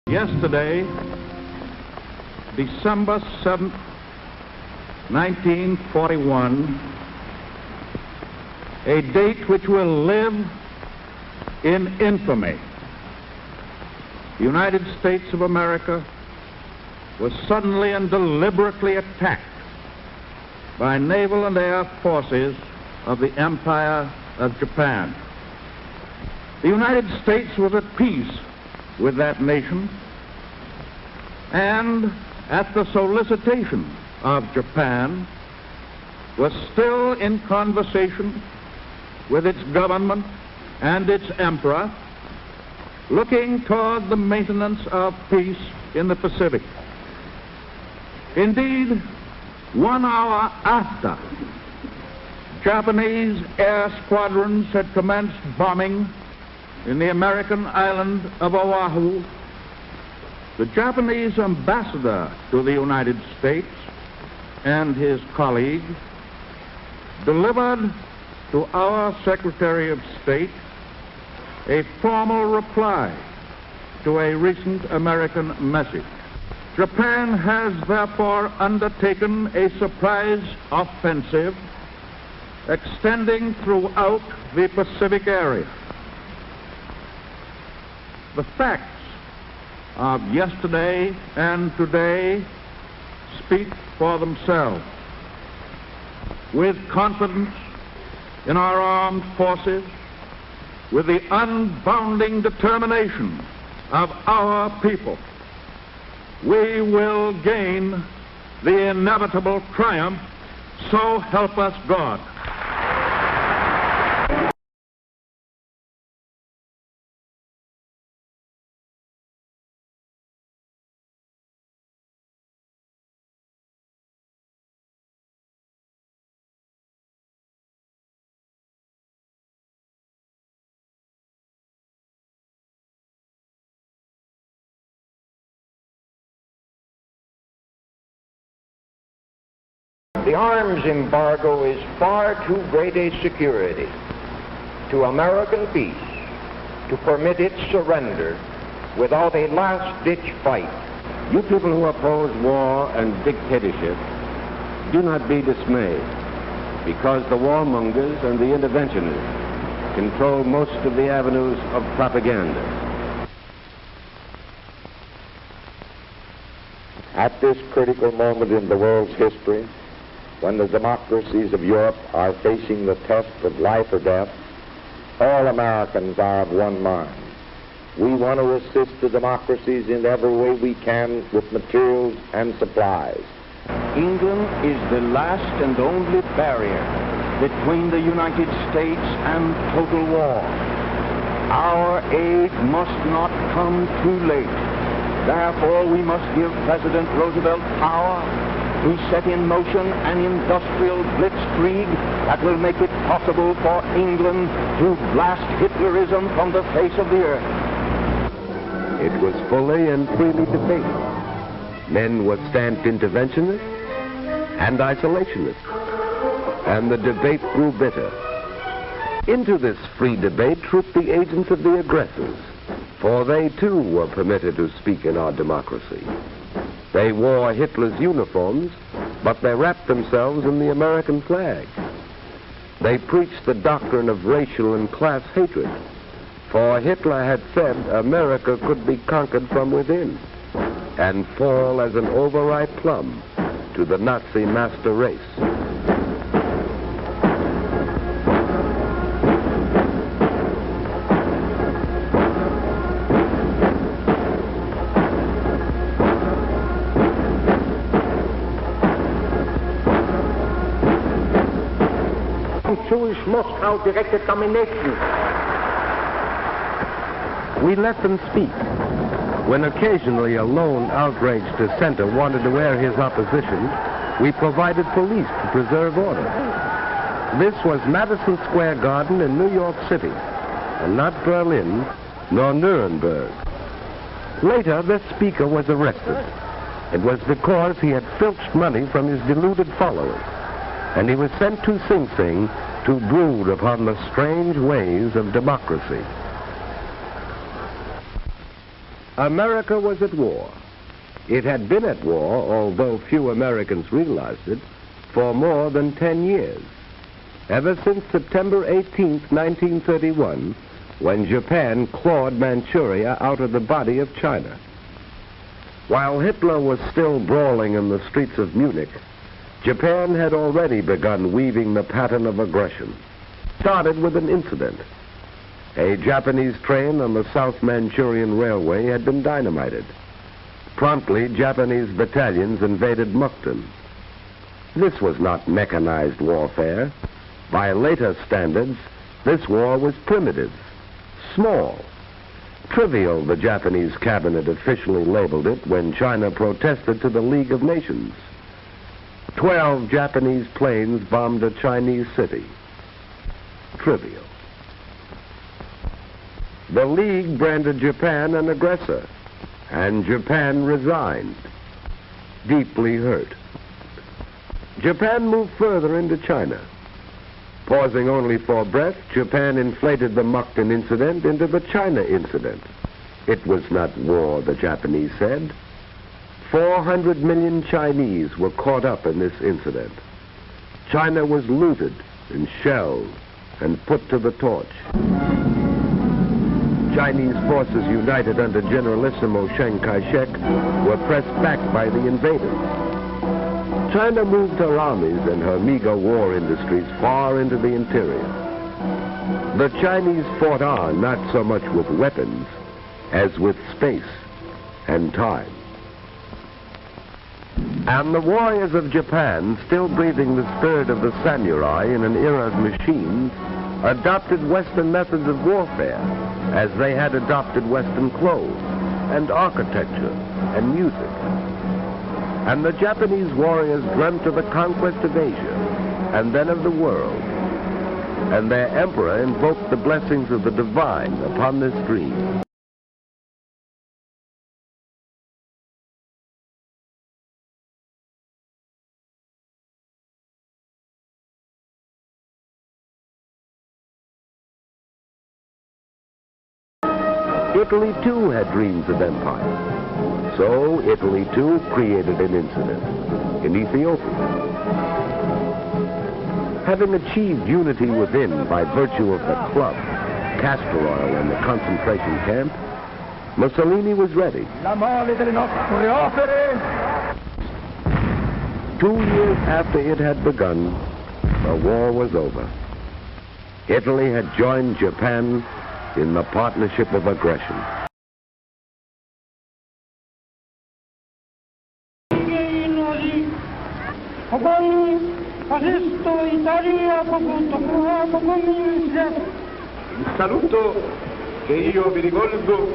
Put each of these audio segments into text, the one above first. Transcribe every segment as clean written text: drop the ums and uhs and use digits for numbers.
Yesterday, December 7th, 1941, a date which will live in infamy. The United States of America was suddenly and deliberately attacked by naval and air forces of the Empire of Japan. The United States was at peace with that nation, and at the solicitation of Japan, was still in conversation with its government and its emperor, looking toward the maintenance of peace in the Pacific. Indeed, 1 hour after Japanese air squadrons had commenced bombing in the American island of Oahu, the Japanese ambassador to the United States and his colleague delivered to our Secretary of State a formal reply to a recent American message. Japan has therefore undertaken a surprise offensive extending throughout the Pacific area. The facts of yesterday and today speak for themselves. With confidence in our armed forces, with the unbounding determination of our people, we will gain the inevitable triumph, so help us God. The arms embargo is far too great a security to American peace to permit its surrender without a last-ditch fight. You people who oppose war and dictatorship, do not be dismayed, because the warmongers and the interventionists control most of the avenues of propaganda. At this critical moment in the world's history, when the democracies of Europe are facing the test of life or death, all Americans are of one mind. We want to assist the democracies in every way we can with materials and supplies. England is the last and only barrier between the United States and total war. Our aid must not come too late. Therefore, we must give President Roosevelt power to set in motion an industrial blitzkrieg that will make it possible for England to blast Hitlerism from the face of the earth. It was fully and freely debated. Men were stamped interventionists and isolationists, and the debate grew bitter. Into this free debate trooped the agents of the aggressors, for they too were permitted to speak in our democracy. They wore Hitler's uniforms, but they wrapped themselves in the American flag. They preached the doctrine of racial and class hatred, for Hitler had said America could be conquered from within and fall as an overripe plum to the Nazi master race. Jewish Moscow directed domination. We let them speak. When occasionally a lone outraged dissenter wanted to air his opposition, we provided police to preserve order. This was Madison Square Garden in New York City, and not Berlin nor Nuremberg. Later, this speaker was arrested. It was because he had filched money from his deluded followers, and he was sent to Sing Sing to brood upon the strange ways of democracy. America was at war. It had been at war, although few Americans realized it, for more than 10 years. Ever since September 18, 1931, when Japan clawed Manchuria out of the body of China. While Hitler was still brawling in the streets of Munich, Japan had already begun weaving the pattern of aggression. Started with an incident. A Japanese train on the South Manchurian Railway had been dynamited. Promptly, Japanese battalions invaded Mukden. This was not mechanized warfare. By later standards, this war was primitive, small, trivial, the Japanese cabinet officially labeled it when China protested to the League of Nations. 12 Japanese planes bombed a Chinese city. Trivial. The League branded Japan an aggressor, and Japan resigned, deeply hurt. Japan moved further into China. Pausing only for breath, Japan inflated the Mukden incident into the China incident. It was not war, the Japanese said. 400 million Chinese were caught up in this incident. China was looted and shelled and put to the torch. Chinese forces united under Generalissimo Chiang Kai-shek were pressed back by the invaders. China moved her armies and her meager war industries far into the interior. The Chinese fought on not so much with weapons as with space and time. And the warriors of Japan, still breathing the spirit of the samurai in an era of machines, adopted Western methods of warfare as they had adopted Western clothes and architecture and music. And the Japanese warriors dreamt of the conquest of Asia and then of the world. And their emperor invoked the blessings of the divine upon this dream. Italy too had dreams of empire. So Italy too created an incident in Ethiopia. Having achieved unity within by virtue of the club, castor oil, and the concentration camp, Mussolini was ready. 2 years after it had begun, the war was over. Italy had joined Japan in the partnership of aggression. Il saluto che io vi rivolgo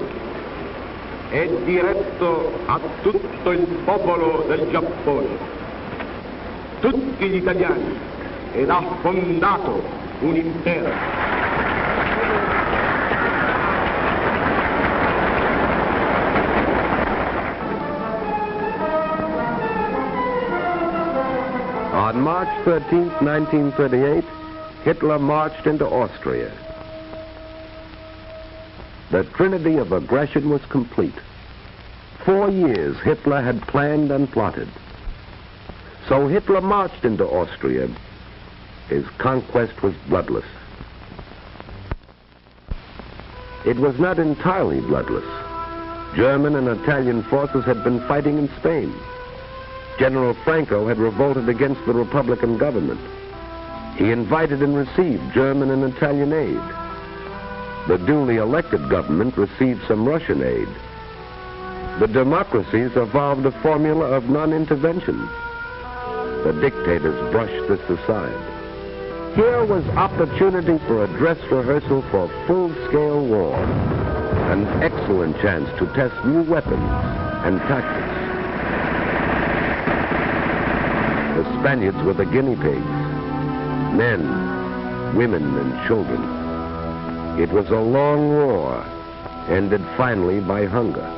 è diretto a tutto il popolo del Giappone, tutti gli italiani, ed ha fondato un impero. On March 13, 1938, Hitler marched into Austria. The trinity of aggression was complete. 4 years Hitler had planned and plotted. So Hitler marched into Austria. His conquest was bloodless. It was not entirely bloodless. German and Italian forces had been fighting in Spain. General Franco had revolted against the Republican government. He invited and received German and Italian aid. The duly elected government received some Russian aid. The democracies evolved a formula of non-intervention. The dictators brushed this aside. Here was opportunity for a dress rehearsal for full-scale war, an excellent chance to test new weapons and tactics. The Spaniards were the guinea pigs, men, women, and children. It was a long war, ended finally by hunger.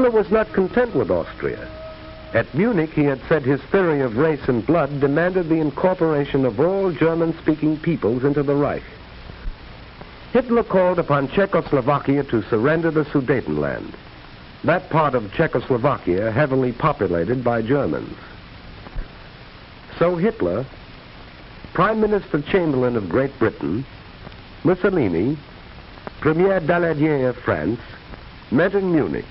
Hitler was not content with Austria. At Munich, he had said his theory of race and blood demanded the incorporation of all German-speaking peoples into the Reich. Hitler called upon Czechoslovakia to surrender the Sudetenland, that part of Czechoslovakia heavily populated by Germans. So Hitler, Prime Minister Chamberlain of Great Britain, Mussolini, Premier Daladier of France, met in Munich,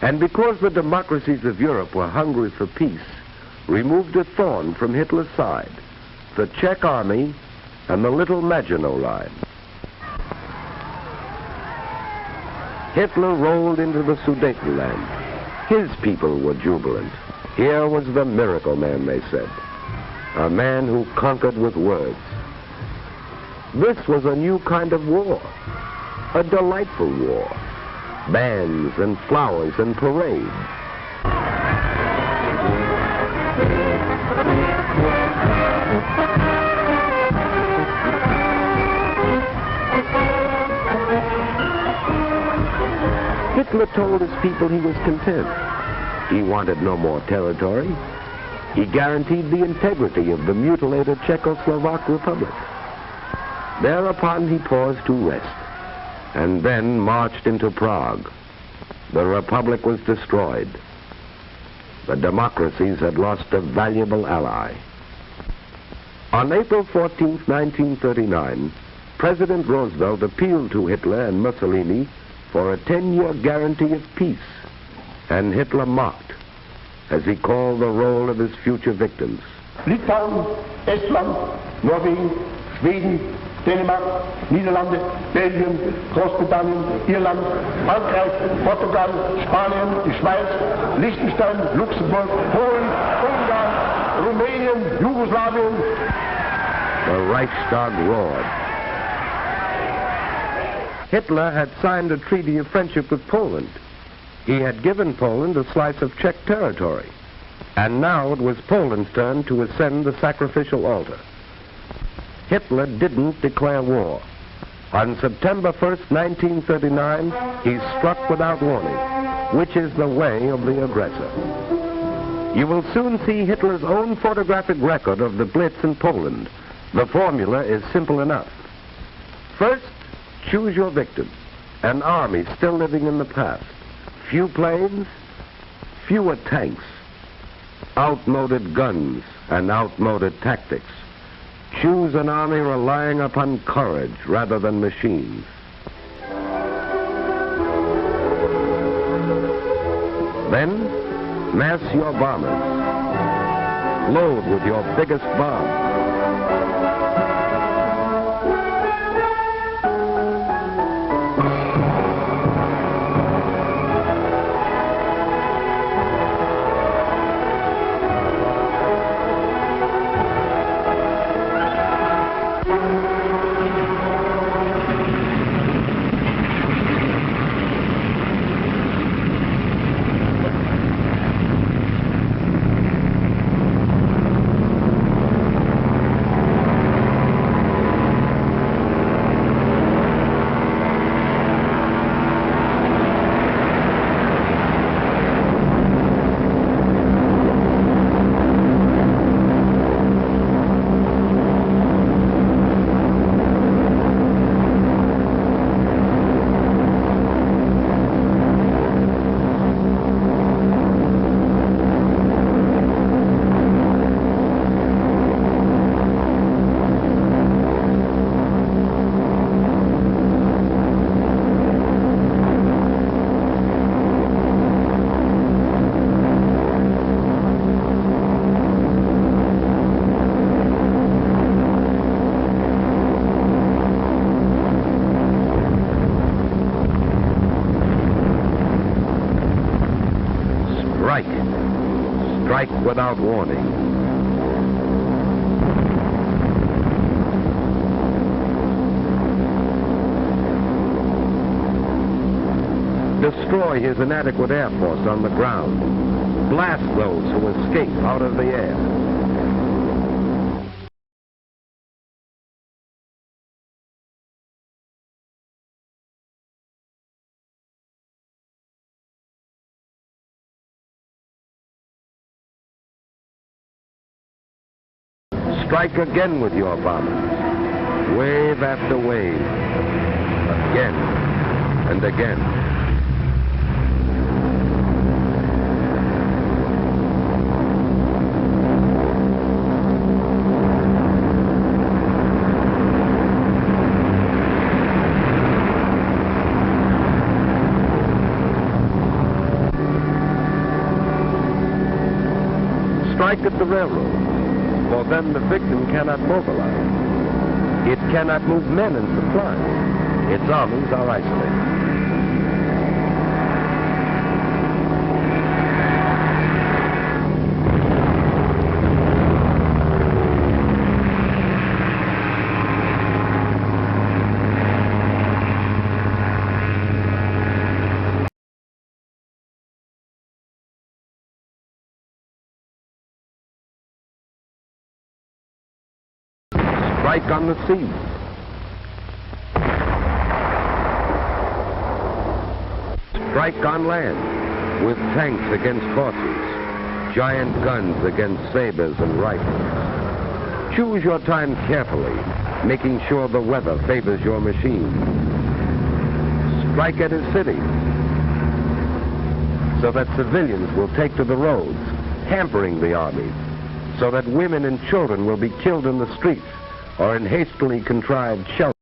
and because the democracies of Europe were hungry for peace, removed a thorn from Hitler's side, the Czech army and the Little Maginot Line. Hitler rolled into the Sudetenland. His people were jubilant. Here was the miracle man, they said, a man who conquered with words. This was a new kind of war, a delightful war. Bands and flowers and parades. Hitler told his people he was content. He wanted no more territory. He guaranteed the integrity of the mutilated Czechoslovak Republic. Thereupon he paused to rest, and then marched into Prague. The Republic was destroyed. The democracies had lost a valuable ally. On April 14, 1939, President Roosevelt appealed to Hitler and Mussolini for a 10-year guarantee of peace, and Hitler mocked as he called the roll of his future victims. Litauen, Estland, Norwegen, Schweden, Dänemark, Niederlande, Belgien, Großbritannien, Irland, Frankreich, Portugal, Spanien, die Schweiz, Liechtenstein, Luxemburg, Polen, Ungarn, Rumänien, Jugoslawien. The Reichstag roared. Hitler had signed a treaty of friendship with Poland. He had given Poland a slice of Czech territory, and now it was Poland's turn to ascend the sacrificial altar. Hitler didn't declare war. On September 1st, 1939, he struck without warning, which is the way of the aggressor. You will soon see Hitler's own photographic record of the Blitz in Poland. The formula is simple enough. First, choose your victim, an army still living in the past. Few planes, fewer tanks, outmoded guns and outmoded tactics. Choose an army relying upon courage rather than machines. Then, mass your bombers. Load with your biggest bomb. Strike without warning. Destroy his inadequate air force on the ground. Blast those who escape out of the air. Strike again with your bombers, wave after wave, again and again. Strike at the railroad, for then the victim cannot mobilize. It cannot move men and supplies. Its armies are isolated. Strike on the sea. Strike on land, with tanks against horses, giant guns against sabers and rifles. Choose your time carefully, making sure the weather favors your machine. Strike at a city, so that civilians will take to the roads, hampering the army, so that women and children will be killed in the streets or in hastily contrived shelters.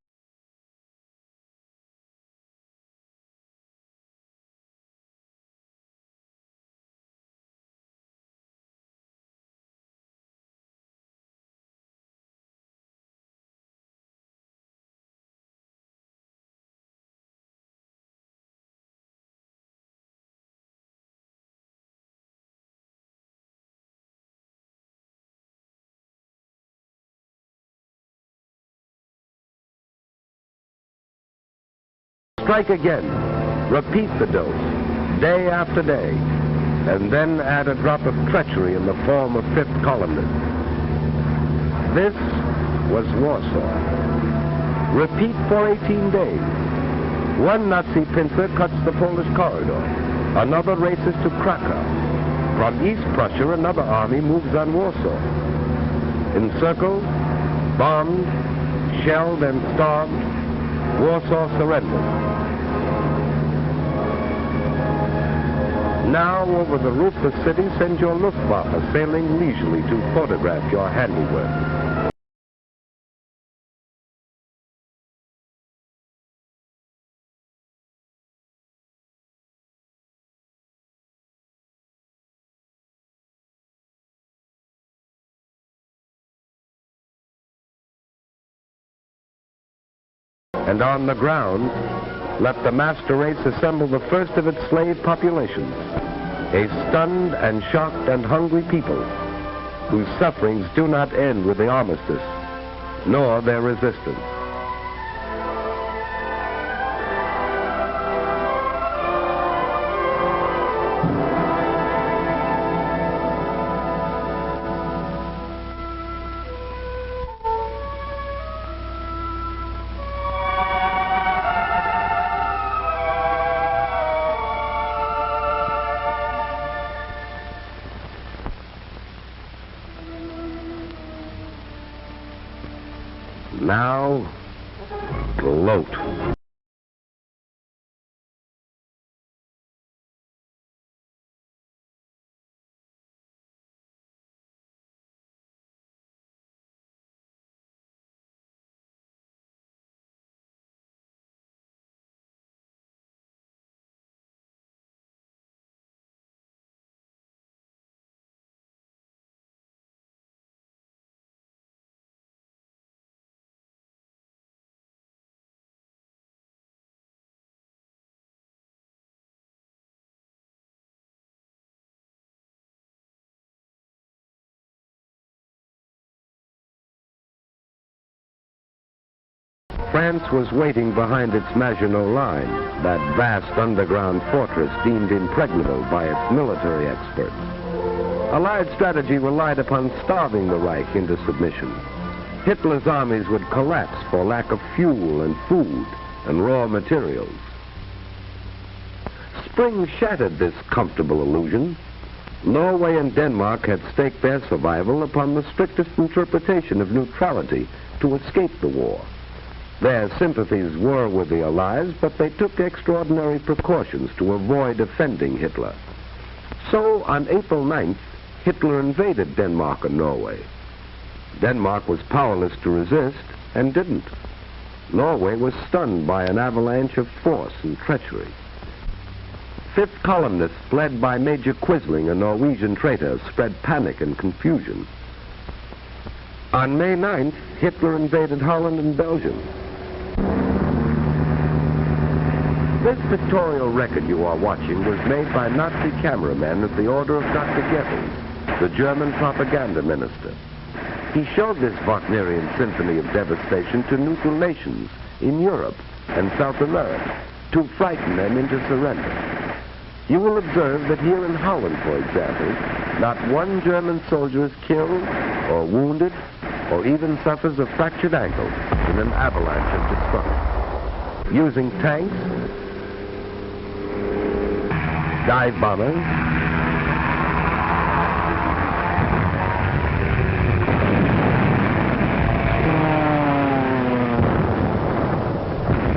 Strike again. Repeat the dose, day after day, and then add a drop of treachery in the form of fifth columnists. This was Warsaw. Repeat for 18 days. One Nazi pincer cuts the Polish corridor. Another races to Krakow. From East Prussia, another army moves on Warsaw. Encircled, bombed, shelled, and starved, Warsaw surrendered. Now, over the roofless city, send your Luftwaffe sailing leisurely to photograph your handiwork. And on the ground, let the master race assemble the first of its slave populations, a stunned and shocked and hungry people whose sufferings do not end with the armistice, nor their resistance. Now, gloat. France was waiting behind its Maginot Line, that vast underground fortress deemed impregnable by its military experts. Allied strategy relied upon starving the Reich into submission. Hitler's armies would collapse for lack of fuel and food and raw materials. Spring shattered this comfortable illusion. Norway and Denmark had staked their survival upon the strictest interpretation of neutrality to escape the war. Their sympathies were with the Allies, but they took extraordinary precautions to avoid offending Hitler. So, on April 9th, Hitler invaded Denmark and Norway. Denmark was powerless to resist and didn't. Norway was stunned by an avalanche of force and treachery. Fifth columnists, led by Major Quisling, a Norwegian traitor, spread panic and confusion. On May 9th, Hitler invaded Holland and Belgium. This pictorial record you are watching was made by Nazi cameramen at the order of Dr. Goebbels, the German propaganda minister. He showed this Wagnerian symphony of devastation to neutral nations in Europe and South America to frighten them into surrender. You will observe that here in Holland, for example, not one German soldier is killed or wounded or even suffers a fractured ankle in an avalanche of destruction. Using tanks, dive bombers,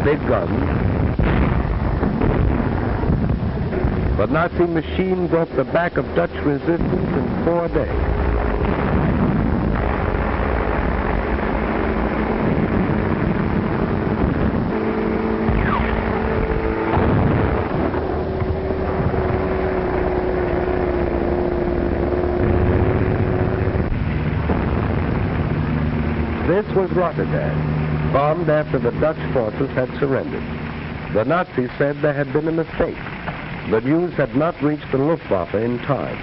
big guns, the Nazi machine broke the back of Dutch resistance in 4 days. This was Rotterdam, bombed after the Dutch forces had surrendered. The Nazis said there had been a mistake. The news had not reached the Luftwaffe in time.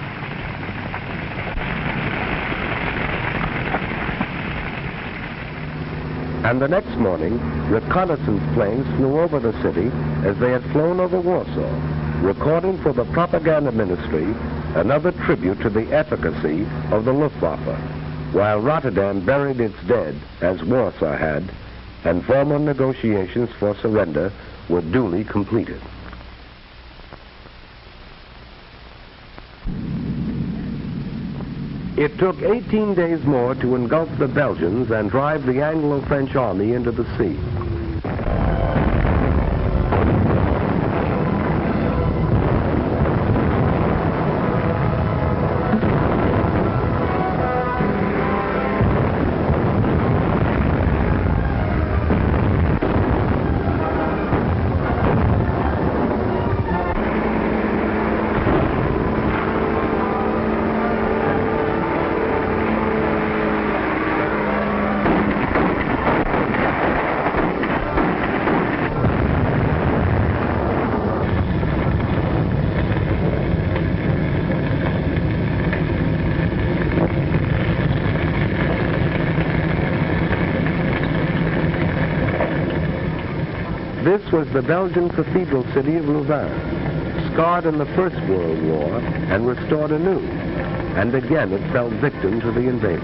And the next morning, reconnaissance planes flew over the city as they had flown over Warsaw, recording for the propaganda ministry another tribute to the efficacy of the Luftwaffe, while Rotterdam buried its dead, as Warsaw had, and formal negotiations for surrender were duly completed. It took 18 days more to engulf the Belgians and drive the Anglo-French army into the sea. This was the Belgian cathedral city of Louvain, scarred in the First World War and restored anew, and again it fell victim to the invaders.